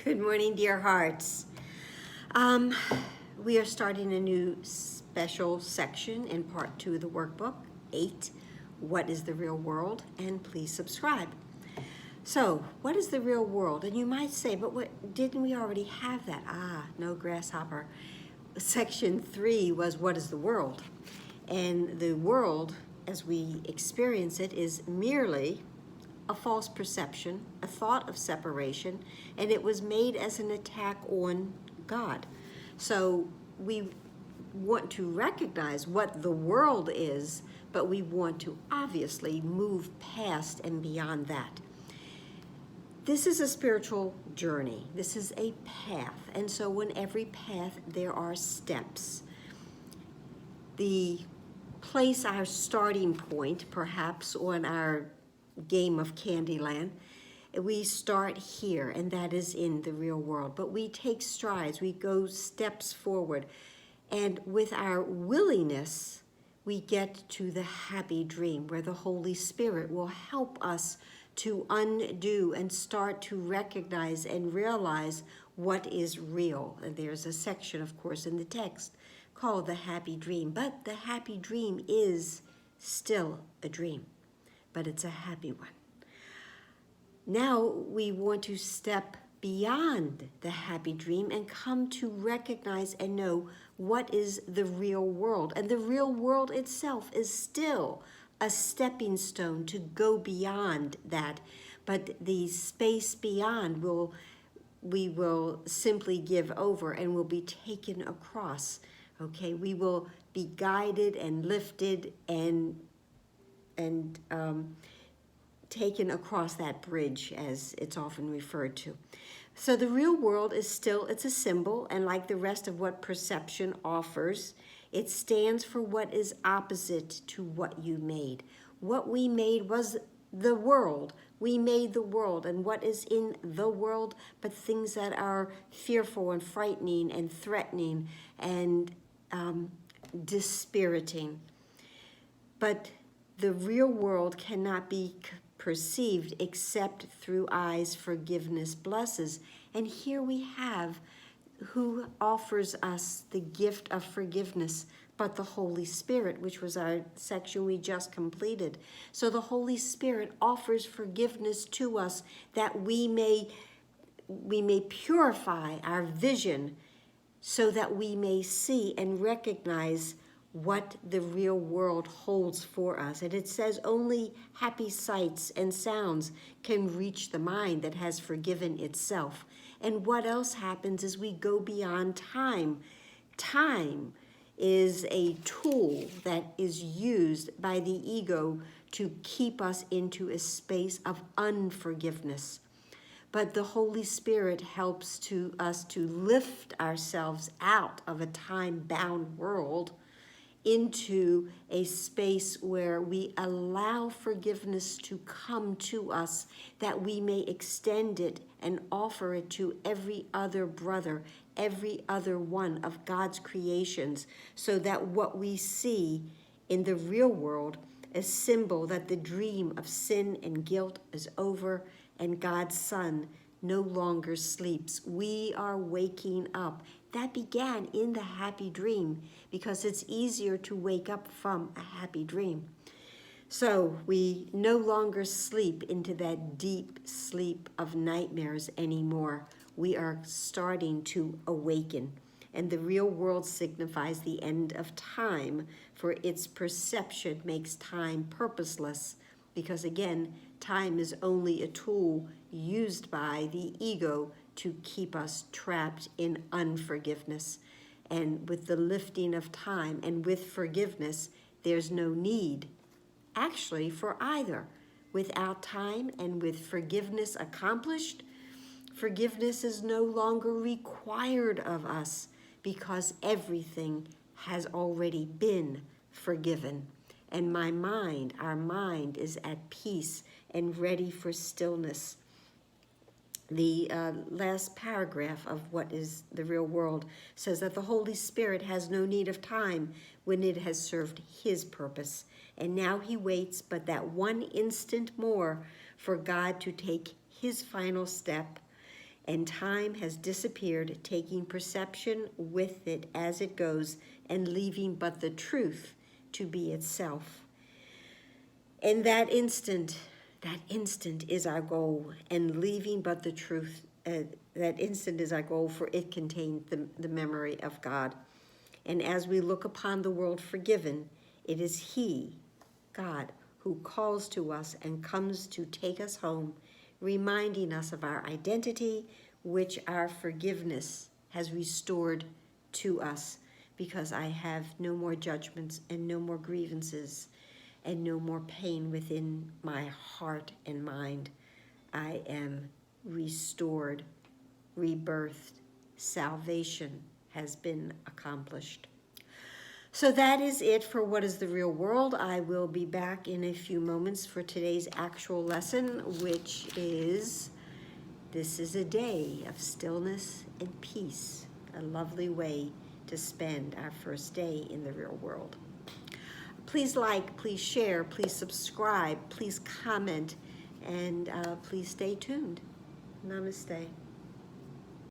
Good morning, dear hearts. We are starting a new special section in part 2 of the workbook, 8, What is the Real World? And please subscribe. So, what is the real world? And you might say, but what, didn't we already have that? No, grasshopper. Section 3 was what is the world? And the world, as we experience it, is merely a false perception, a thought of separation, and it was made as an attack on God. So we want to recognize what the world is, but we want to obviously move past and beyond that. This is a spiritual journey. This is a path. And so in every path, there are steps. The place, our starting point, perhaps, on our game of Candyland, we start here, and that is in the real world. But we take strides, we go steps forward. And with our willingness, we get to the happy dream where the Holy Spirit will help us to undo and start to recognize and realize what is real. And there's a section, of course, in the text called the happy dream. But the happy dream is still a dream, but it's a happy one. Now we want to step beyond the happy dream and come to recognize and know what is the real world. And the real world itself is still a stepping stone to go beyond that. But the space beyond we will simply give over and will be taken across. Okay, we will be guided and lifted and taken across that bridge, as it's often referred to. So the real world is still, it's a symbol, and like the rest of what perception offers, it stands for what is opposite to what you made. What we made was the world. We made the world, and what is in the world but things that are fearful and frightening and threatening and dispiriting. But the real world cannot be perceived except through eyes forgiveness blesses. And here we have who offers us the gift of forgiveness, but the Holy Spirit, which was our section we just completed. So the Holy Spirit offers forgiveness to us that we may purify our vision so that we may see and recognize what the real world holds for us. And it says only happy sights and sounds can reach the mind that has forgiven itself. And what else happens is we go beyond time. Time is a tool that is used by the ego to keep us into a space of unforgiveness. But the Holy Spirit helps us to lift ourselves out of a time-bound world into a space where we allow forgiveness to come to us, that we may extend it and offer it to every other brother, every other one of God's creations, so that what we see in the real world is symbol that the dream of sin and guilt is over and God's Son no longer sleeps. We are waking up. That began in the happy dream because it's easier to wake up from a happy dream. So we no longer sleep into that deep sleep of nightmares anymore. We are starting to awaken. And the real world signifies the end of time, for its perception makes time purposeless. Because again, time is only a tool used by the ego to keep us trapped in unforgiveness. And with the lifting of time and with forgiveness, there's no need, actually, for either. Without time and with forgiveness accomplished, forgiveness is no longer required of us because everything has already been forgiven. And our mind is at peace and ready for stillness. The last paragraph of what is the real world says that the Holy Spirit has no need of time when it has served his purpose. And now he waits but that one instant more for God to take his final step and time has disappeared, taking perception with it as it goes, and leaving but the truth to be itself. And that instant is our goal, and leaving but the truth, that instant is our goal, for it contains the memory of God. And as we look upon the world forgiven, it is He, God, who calls to us and comes to take us home, reminding us of our identity, which our forgiveness has restored to us, because I have no more judgments and no more grievances and no more pain within my heart and mind. I am restored, rebirthed. Salvation has been accomplished. So that is it for What is the Real World. I will be back in a few moments for today's actual lesson, which is, this is a day of stillness and peace, a lovely way to spend our first day in the real world. Please like, please share, please subscribe, please comment, and please stay tuned. Namaste.